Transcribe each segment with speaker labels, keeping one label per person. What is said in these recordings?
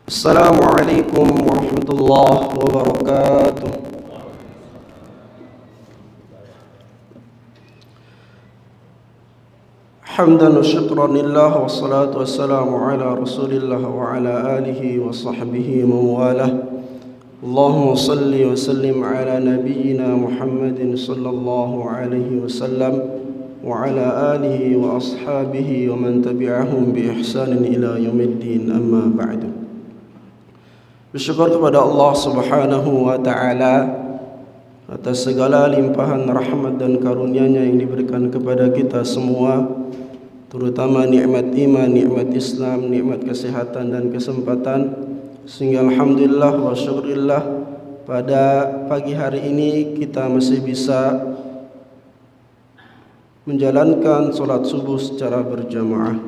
Speaker 1: Assalamualaikum warahmatullahi wabarakatuh. Hamdan wa syukran lillah wassalatu wassalamu ala rasulillah wa ala alihi wa sahbihi mawalah. Allahumma salli wa sallim ala nabiyyina Muhammadin sallallahu alaihi wasallam wa ala alihi wa ashabihi wa man tabi'ahum bi ihsanin ila yaumiddin, amma ba'du. Bersyukur kepada Allah Subhanahu wa taala atas segala limpahan rahmat dan karunia-Nya yang diberikan kepada kita semua, terutama nikmat iman, nikmat Islam, nikmat kesehatan dan kesempatan, sehingga alhamdulillah wa syukurillah pada pagi hari ini kita masih bisa menjalankan solat subuh secara berjamaah.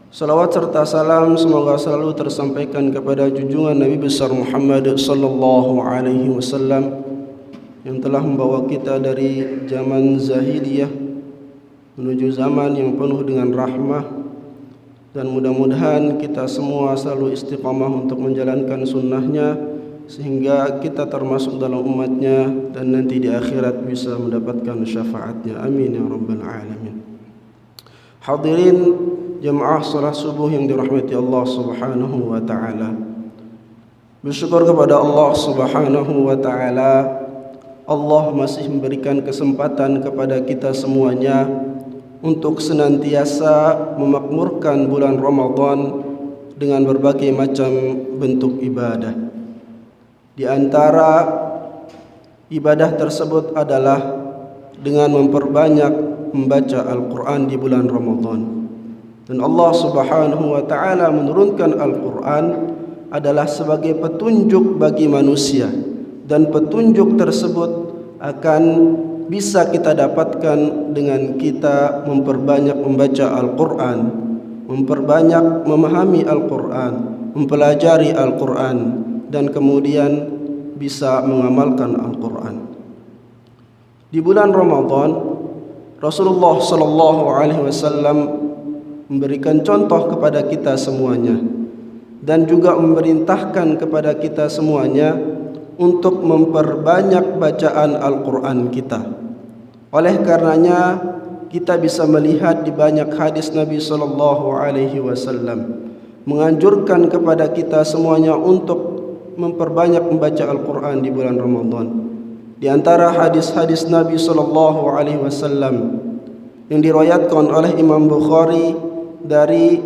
Speaker 1: Salawat serta salam semoga selalu tersampaikan kepada junjungan Nabi besar Muhammad sallallahu alaihi wasallam yang telah membawa kita dari zaman zahiliyah menuju zaman yang penuh dengan rahmah, dan mudah-mudahan kita semua selalu istiqamah untuk menjalankan sunnahnya sehingga kita termasuk dalam umatnya dan nanti di akhirat bisa mendapatkan syafaatnya. Amin ya rabbal alamin. Hadirin jemaah salat subuh yang dirahmati Allah Subhanahu wa taala. Bersyukur kepada Allah Subhanahu wa taala, Allah masih memberikan kesempatan kepada kita semuanya untuk senantiasa memakmurkan bulan Ramadan dengan berbagai macam bentuk ibadah. Di antara ibadah tersebut adalah dengan memperbanyak membaca Al-Quran di bulan Ramadan. Dan Allah Subhanahu wa taala menurunkan Al-Quran adalah sebagai petunjuk bagi manusia, dan petunjuk tersebut akan bisa kita dapatkan dengan kita memperbanyak membaca Al-Quran, memperbanyak memahami Al-Quran, mempelajari Al-Quran, dan kemudian bisa mengamalkan Al-Quran. Di bulan Ramadan, Rasulullah sallallahu alaihi wasallam memberikan contoh kepada kita semuanya dan juga memerintahkan kepada kita semuanya untuk memperbanyak bacaan Al-Quran kita. Oleh karenanya kita bisa melihat di banyak hadis Nabi sallallahu alaihi wasallam menganjurkan kepada kita semuanya untuk memperbanyak membaca Al-Quran di bulan Ramadan. Di antara hadis-hadis Nabi sallallahu alaihi wasallam yang diriwayatkan oleh Imam Bukhari dari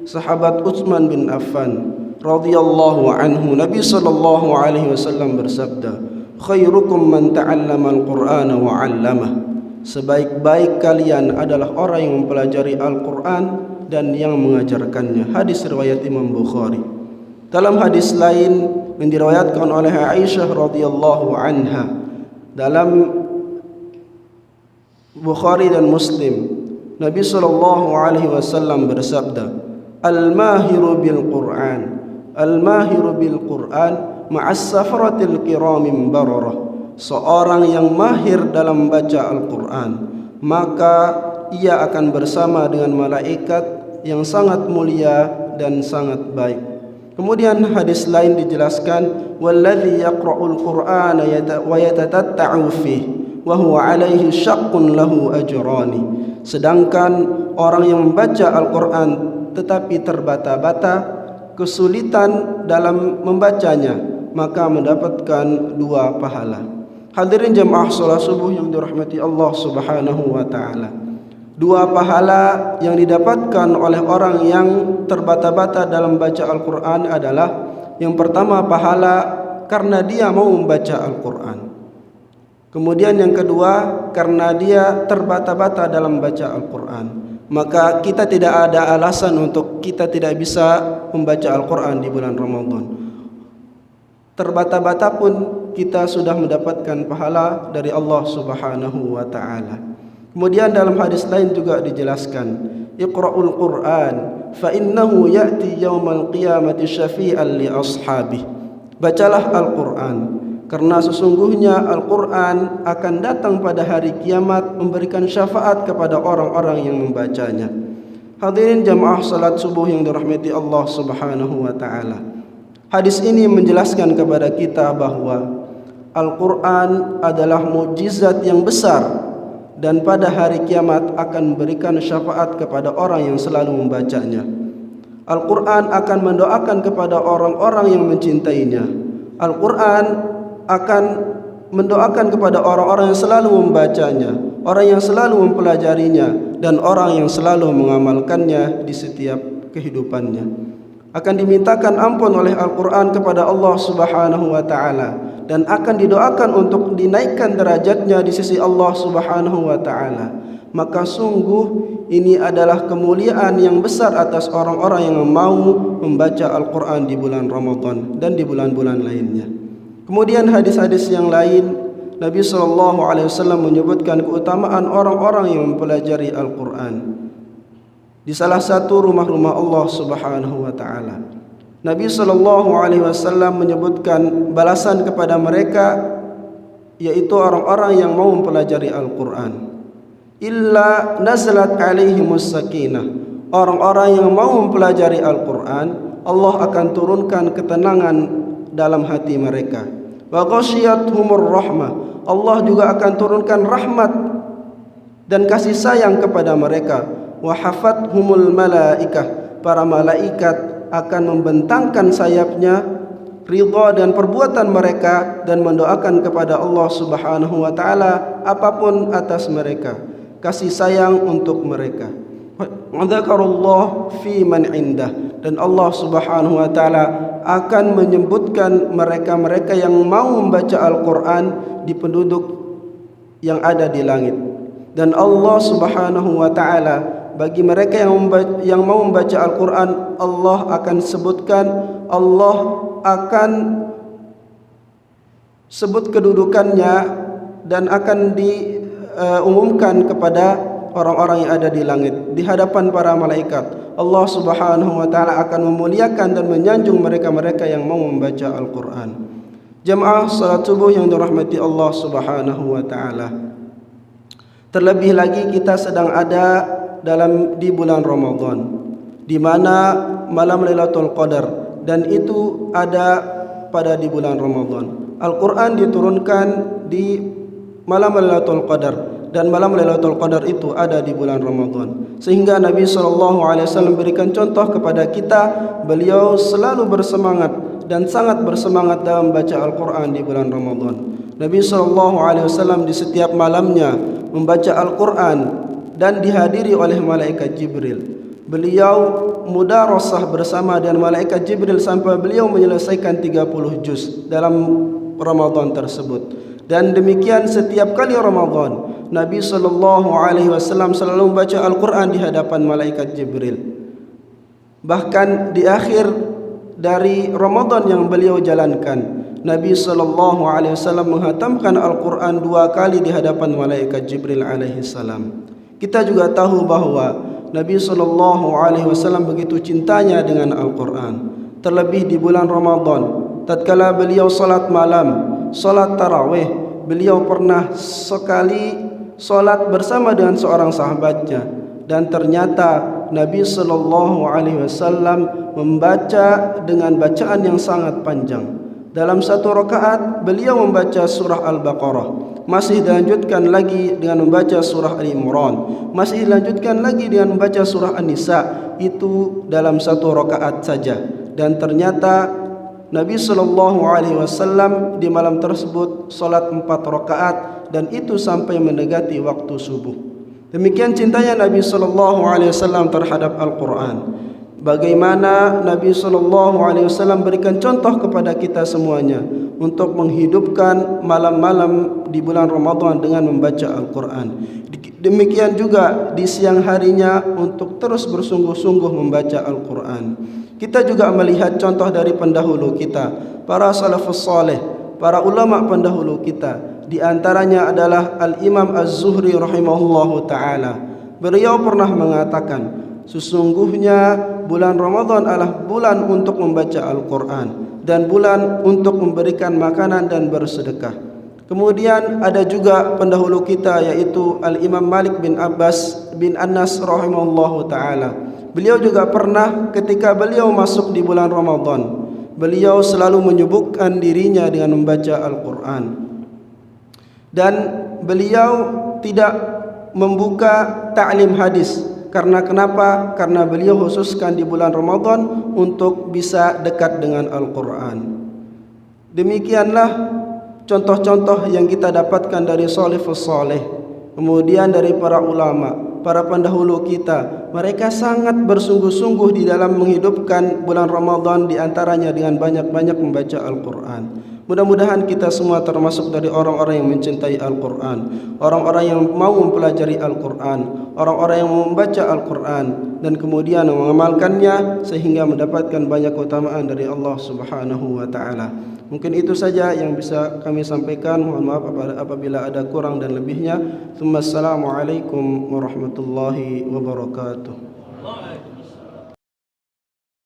Speaker 1: sahabat Utsman bin Affan radhiyallahu anhu, Nabi sallallahu alaihi wasallam bersabda, "Khairukum man ta'allama al-Qur'ana wa 'allamah." Sebaik-baik kalian adalah orang yang mempelajari Al-Qur'an dan yang mengajarkannya. Hadis riwayat Imam Bukhari. Dalam hadis lain yang diriwayatkan oleh Aisyah radhiyallahu anha dalam Bukhari dan Muslim, Nabi sallallahu alaihi wasallam bersabda, "Al-mahiru bil Qur'an, al-mahiru bil Qur'an ma'as safaratil kiramim bararah." Seorang yang mahir dalam membaca Al-Qur'an, maka ia akan bersama dengan malaikat yang sangat mulia dan sangat baik. Kemudian hadis lain dijelaskan, "Walladzi yaqra'ul Qur'ana wa yatatatta'u fihi wa huwa 'alaihi syaqqun lahu ajrani." Sedangkan orang yang membaca Al-Quran tetapi terbata-bata, kesulitan dalam membacanya, maka mendapatkan 2 pahala. Hadirin jemaah salat subuh yang dirahmati Allah Subhanahu wa taala. 2 pahala yang didapatkan oleh orang yang terbata-bata dalam membaca Al-Quran adalah, yang pertama pahala karena dia mau membaca Al-Quran. Kemudian yang kedua, karena dia terbata-bata dalam membaca Al-Quran, maka kita tidak ada alasan untuk kita tidak bisa membaca Al-Quran di bulan Ramadan. Terbata-bata pun kita sudah mendapatkan pahala dari Allah Subhanahu wa ta'ala. Kemudian dalam hadis lain juga dijelaskan, "Iqra'ul Qur'an fa innahu ya'ti yaumal qiyamati syafi'an li ashabihi." Bacalah Al-Quran, karena sesungguhnya Al-Quran akan datang pada hari kiamat memberikan syafaat kepada orang-orang yang membacanya. Hadirin jamaah salat subuh yang dirahmati Allah Subhanahu wa taala. Hadis ini menjelaskan kepada kita bahwa Al-Quran adalah mukjizat yang besar dan pada hari kiamat akan memberikan syafaat kepada orang yang selalu membacanya. Al-Quran akan mendoakan kepada orang-orang yang mencintainya. Al-Quran akan mendoakan kepada orang-orang yang selalu membacanya, orang yang selalu mempelajarinya, dan orang yang selalu mengamalkannya di setiap kehidupannya. Akan dimintakan ampun oleh Al-Quran kepada Allah Subhanahu wa ta'ala, dan akan didoakan untuk dinaikkan derajatnya di sisi Allah Subhanahu wa ta'ala. Maka sungguh ini adalah kemuliaan yang besar atas orang-orang yang mau membaca Al-Quran di bulan Ramadan dan di bulan-bulan lainnya. Kemudian hadis-hadis yang lain, Nabi SAW menyebutkan keutamaan orang-orang yang mempelajari Al-Quran di salah satu rumah-rumah Allah Subhanahu wa ta'ala. Nabi SAW menyebutkan balasan kepada mereka, yaitu orang-orang yang mau mempelajari Al-Quran. Illa nazalat alaihimus sakinah. Orang-orang yang mau mempelajari Al-Quran, Allah akan turunkan ketenangan dalam hati mereka. Wa ghasyiyatuhumur rahmah. Allah juga akan turunkan rahmat dan kasih sayang kepada mereka. Wa hafathumul malaikah. Para malaikat akan membentangkan sayapnya ridha dan perbuatan mereka dan mendoakan kepada Allah Subhanahu wa taala apapun atas mereka, kasih sayang untuk mereka. Wa dzakarullah fi man indah, dan Allah Subhanahu wa taala akan menyebutkan mereka-mereka yang mau membaca Al-Quran di penduduk yang ada di langit. Dan Allah Subhanahu wa taala bagi mereka yang mau membaca Al-Quran, Allah akan sebutkan, Allah akan sebut kedudukannya dan akan diumumkan kepada orang-orang yang ada di langit di hadapan para malaikat. Allah Subhanahu wa taala akan memuliakan dan menyanjung mereka-mereka yang mau membaca Al-Quran. Jamaah salat subuh yang dirahmati Allah Subhanahu wa taala. Terlebih lagi kita sedang ada di bulan Ramadan, di mana malam Lailatul Qadar, dan itu ada pada di bulan Ramadan. Al-Quran diturunkan di malam Lailatul Qadar, dan malam Lailatul Qadar itu ada di bulan Ramadan. Sehingga Nabi SAW berikan contoh kepada kita, beliau selalu bersemangat dan sangat bersemangat dalam baca Al-Quran di bulan Ramadan. Nabi SAW di setiap malamnya membaca Al-Quran dan dihadiri oleh malaikat Jibril. Beliau mudarasah bersama dengan malaikat Jibril sampai beliau menyelesaikan 30 juz dalam Ramadan tersebut. Dan demikian setiap kali Ramadan, Nabi SAW selalu membaca Al-Quran di hadapan malaikat Jibril. Bahkan di akhir dari Ramadan yang beliau jalankan, Nabi SAW menghatamkan Al-Quran 2 kali di hadapan malaikat Jibril alaihissalam. Kita juga tahu bahwa Nabi SAW begitu cintanya dengan Al-Quran. Terlebih di bulan Ramadan, tatkala beliau salat malam, salat tarawih, beliau pernah sekali salat bersama dengan seorang sahabatnya, dan ternyata Nabi SAW membaca dengan bacaan yang sangat panjang. Dalam satu rakaat beliau membaca surah Al-Baqarah, masih dilanjutkan lagi dengan membaca surah Al-Imran, masih dilanjutkan lagi dengan membaca surah An-Nisa, itu dalam satu rakaat saja. Dan ternyata Nabi SAW di malam tersebut salat 4 rakaat, dan itu sampai mendekati waktu subuh. Demikian cintanya Nabi SAW terhadap Al-Quran. Bagaimana Nabi SAW berikan contoh kepada kita semuanya untuk menghidupkan malam-malam di bulan Ramadan dengan membaca Al-Quran. Demikian juga di siang harinya untuk terus bersungguh-sungguh membaca Al-Quran. Kita juga melihat contoh dari pendahulu kita, para salafus saleh, para ulama pendahulu kita. Di antaranya adalah Al-Imam Az-Zuhri rahimahullahu ta'ala. Beliau pernah mengatakan, sesungguhnya bulan Ramadan adalah bulan untuk membaca Al-Quran dan bulan untuk memberikan makanan dan bersedekah. Kemudian ada juga pendahulu kita, yaitu Al-Imam Malik bin Abbas bin Anas rahimahullahu ta'ala. Beliau juga pernah ketika beliau masuk di bulan Ramadan, beliau selalu menyibukkan dirinya dengan membaca Al-Quran. Dan beliau tidak membuka ta'lim hadis. Karena kenapa? Karena beliau khususkan di bulan Ramadan untuk bisa dekat dengan Al-Quran. Demikianlah contoh-contoh yang kita dapatkan dari salafus saleh, kemudian dari para ulama, para pendahulu kita. Mereka sangat bersungguh-sungguh di dalam menghidupkan bulan Ramadan, di antaranya dengan banyak-banyak membaca Al-Quran. Mudah-mudahan kita semua termasuk dari orang-orang yang mencintai Al-Quran, orang-orang yang mau mempelajari Al-Quran, orang-orang yang mau membaca Al-Quran dan kemudian mengamalkannya sehingga mendapatkan banyak keutamaan dari Allah Subhanahu wa taala. Mungkin itu saja yang bisa kami sampaikan. Mohon maaf apabila ada kurang dan lebihnya. Assalamualaikum warahmatullahi wabarakatuh.